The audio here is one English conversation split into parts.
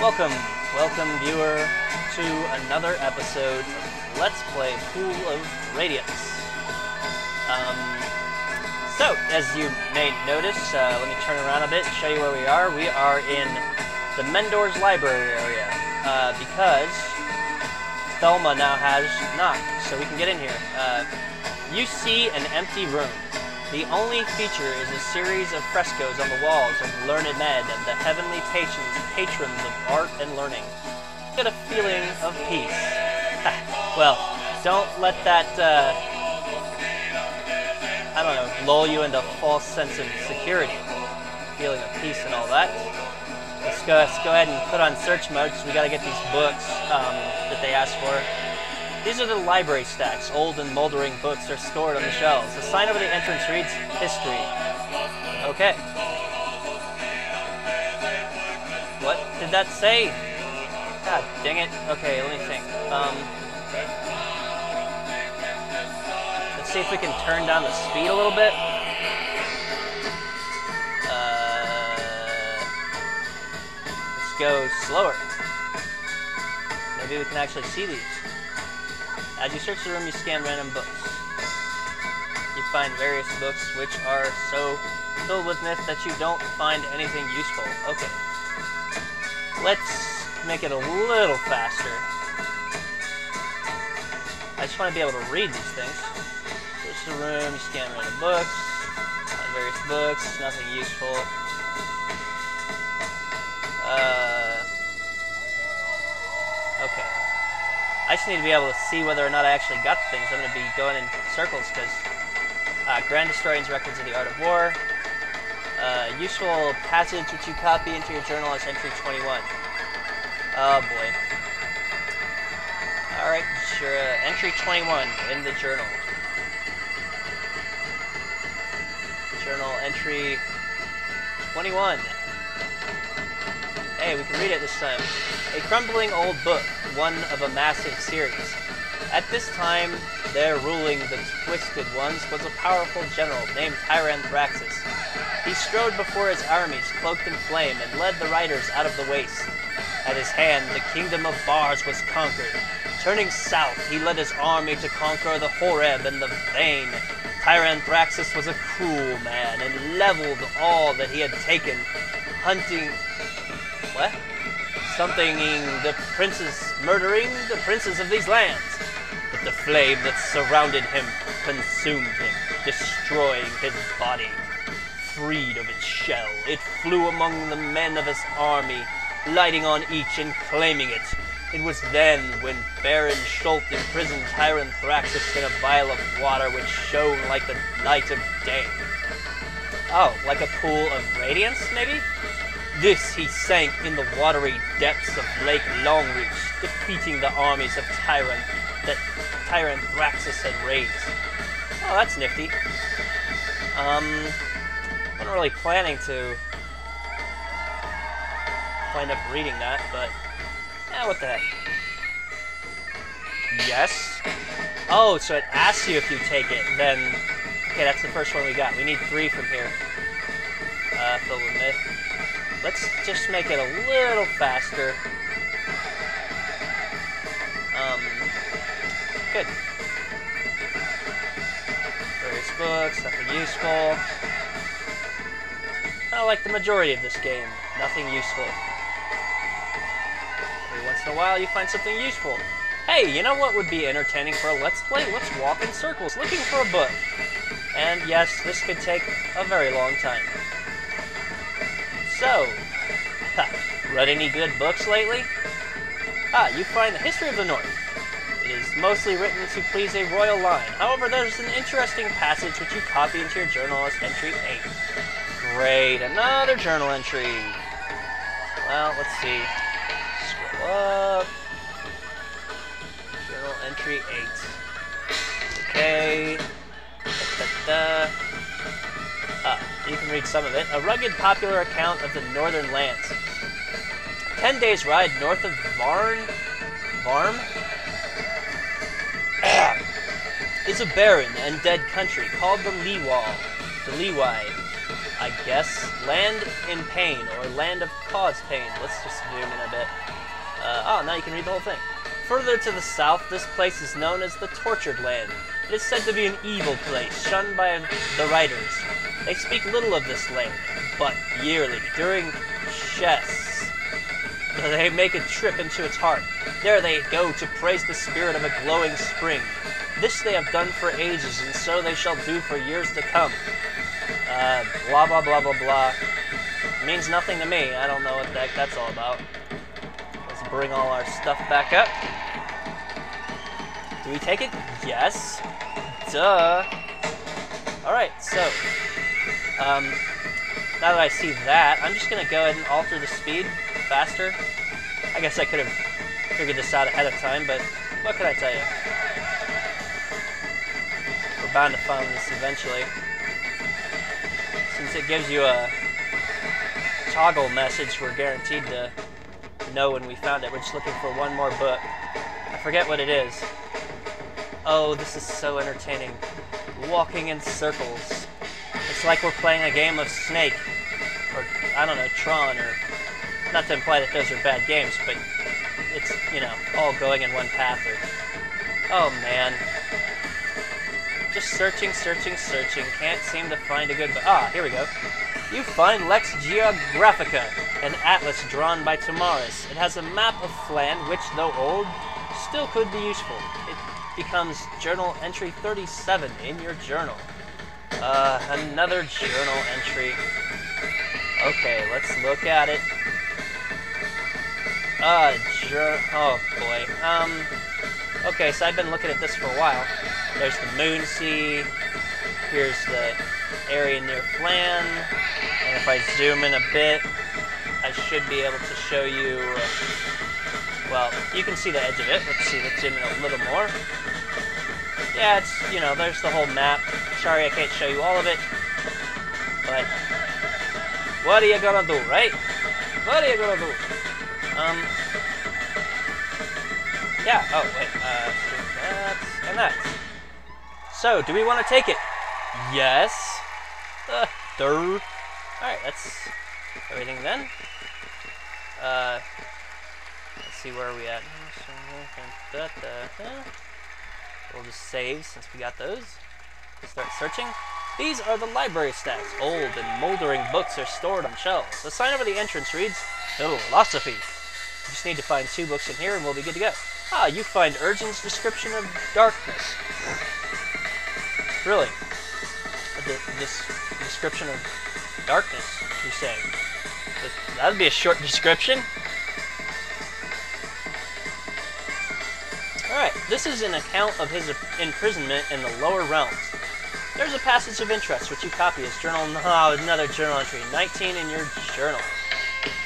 Welcome viewer to another episode of Let's Play Pool of Radiance. So, as you may notice, let me turn around a bit and show you where we are. We are in the Mendor's library area, because Thelma now has knocked, so we can get in here. You see an empty room. The only feature is a series of frescoes on the walls of learned men and the heavenly patrons of art and learning. Get a feeling of peace. Well, don't let that, I don't know, lull you into a false sense of security. Feeling of peace and all that. Let's go ahead and put on search mode, because we gotta get these books that they asked for. These are the library stacks. Old and moldering books are stored on the shelves. The sign over the entrance reads, History. Okay. What did that say? God dang it. Okay, let me think. Let's see if we can turn down the speed a little bit. Let's go slower. Maybe we can actually see these. As you search the room, you scan random books. You find various books which are so filled with myth that you don't find anything useful. Okay. Let's make it a little faster. I just want to be able to read these things. Search the room, you scan random books. Find various books, nothing useful. Okay. I just need to be able to see whether or not I actually got the things. I'm going to be going in circles because Grand Historian's Records of the Art of War. Useful passage which you copy into your journal as entry 21. Oh boy. Alright, sure. Entry 21 in the journal. Journal entry 21. Hey, we can read it this time. A crumbling old book, one of a massive series. At this time, there ruling the Twisted Ones was a powerful general named Thraxus. He strode before his armies, cloaked in flame, and led the riders out of the waste. At his hand, the kingdom of Bars was conquered. Turning south, he led his army to conquer the Horeb and the Vane. Thraxus was a cruel man, and leveled all that he had taken, hunting... What? Murdering the princes of these lands. But the flame that surrounded him consumed him, destroying his body. Freed of its shell, it flew among the men of his army, lighting on each and claiming it. It was then when Baron Schult imprisoned Thraxus in a vial of water which shone like the light of day. Oh, like a pool of radiance, maybe? This he sank in the watery depths of Lake Longreach, defeating the armies of that Thraxus had raised. Oh, that's nifty. Wasn't really planning to wind up reading that, but what the heck. Yes? Oh, so it asks you if you take it, then... Okay, that's the first one we got. We need 3 from here. Filled with myth. Let's just make it a little faster. Good. Various books, nothing useful. Kind of like the majority of this game. Nothing useful. Every once in a while you find something useful. Hey, you know what would be entertaining for a Let's Play? Let's walk in circles looking for a book. And yes, this could take a very long time. So, read any good books lately? You find the History of the North. It is mostly written to please a royal line. However, there's an interesting passage which you copy into your journal as entry 8. Great, another journal entry. Well, let's see. Scroll up. Journal entry 8. Okay. You can read some of it. A rugged, popular account of the northern lands. 10 days' ride north of Varm is a barren and dead country called the Leewai. I guess, land in pain, or land of cause pain. Let's just zoom in a bit. Oh, now you can read the whole thing. Further to the south, this place is known as the Tortured Land. It is said to be an evil place, shunned by the writers. They speak little of this land, but yearly, during chess, they make a trip into its heart. There they go to praise the spirit of a glowing spring. This they have done for ages, and so they shall do for years to come. Blah, blah, blah, blah, blah. It means nothing to me. I don't know what the heck that's all about. Let's bring all our stuff back up. Do we take it? Yes. Duh. Alright, so, now that I see that, I'm just going to go ahead and alter the speed faster. I guess I could have figured this out ahead of time, but what can I tell you? We're bound to find this eventually. Since it gives you a toggle message, we're guaranteed to know when we found it. We're just looking for one more book. I forget what it is. Oh, this is so entertaining. Walking in circles. It's like we're playing a game of Snake, or, I don't know, Tron, or, not to imply that those are bad games, but it's, you know, all going in one path, or, oh man. Just searching, can't seem to find a good, here we go. You find Lex Geographica, an atlas drawn by Tomaris. It has a map of Flan, which, though old, still could be useful. It becomes journal entry 37 in your journal. Another journal entry. Okay, let's look at it. Oh boy. Okay, so I've been looking at this for a while. There's the Moon Sea. Here's the area near Flan. And if I zoom in a bit, I should be able to show you, well, you can see the edge of it. Let's see, let's zoom in a little more. Yeah, it's, you know, there's the whole map. Sorry I can't show you all of it. But, what are you gonna do, right? What are you gonna do? Yeah, oh, wait, that, and that. So, do we want to take it? Yes. Alright, that's everything then. Let's see, where are we at? We'll just save since we got those. Start searching. These are the library stacks. Old and moldering books are stored on shelves. The sign over the entrance reads, Philosophy. You just need to find 2 books in here and we'll be good to go. Ah, you find Urgen's description of darkness. Really? This description of darkness, you're saying? That'd be a short description. Alright, this is an account of his imprisonment in the lower realms. There's a passage of interest which you copy as journal. Oh, another journal entry. 19 in your journal.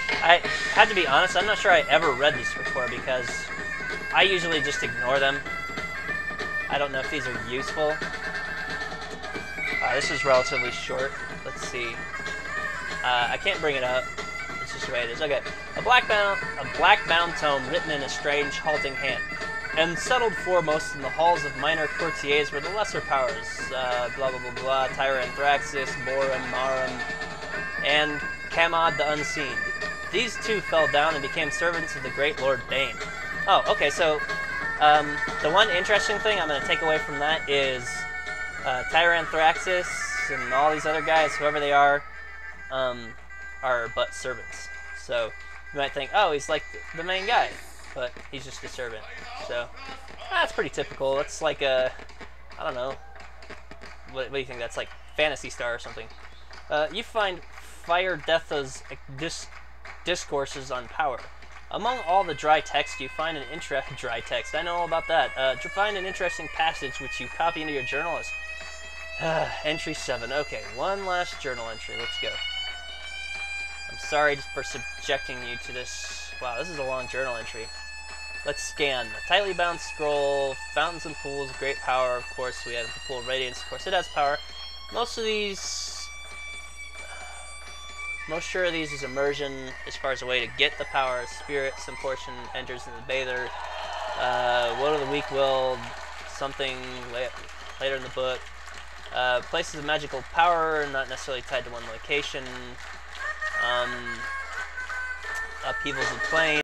I had to be honest, I'm not sure I ever read these before because I usually just ignore them. I don't know if these are useful. This is relatively short. Let's see. I can't bring it up. It's just the way it is. Okay. A black bound tome written in a strange, halting hand. And settled foremost in the halls of minor courtiers were the lesser powers, blah blah blah blah, Tyra Anthraxis, Borum, Marum, and Kamad the Unseen. These 2 fell down and became servants of the great Lord Bane. Oh, okay, so, the one interesting thing I'm going to take away from that is, Tyra Anthraxis and all these other guys, whoever they are but servants. So, you might think, oh, he's like the main guy, but he's just a servant. So, that's pretty typical. It's like a, I don't know, what do you think? That's like Phantasy Star or something. You find Fire Deatha's discourses on power. Among all the dry text, you find an dry text. I know all about that. You find an interesting passage which you copy into your journal as entry 7. Okay, one last journal entry. Let's go. I'm sorry for subjecting you to this. Wow, this is a long journal entry. Let's scan. A tightly bound scroll, fountains and pools, great power, of course. We have the Pool of Radiance, of course it has power. Most sure of these is immersion as far as a way to get the power. Spirit, some portion enters in the bather. Will of the weak will, something later in the book. Places of magical power, not necessarily tied to one location. Upheavals of plane.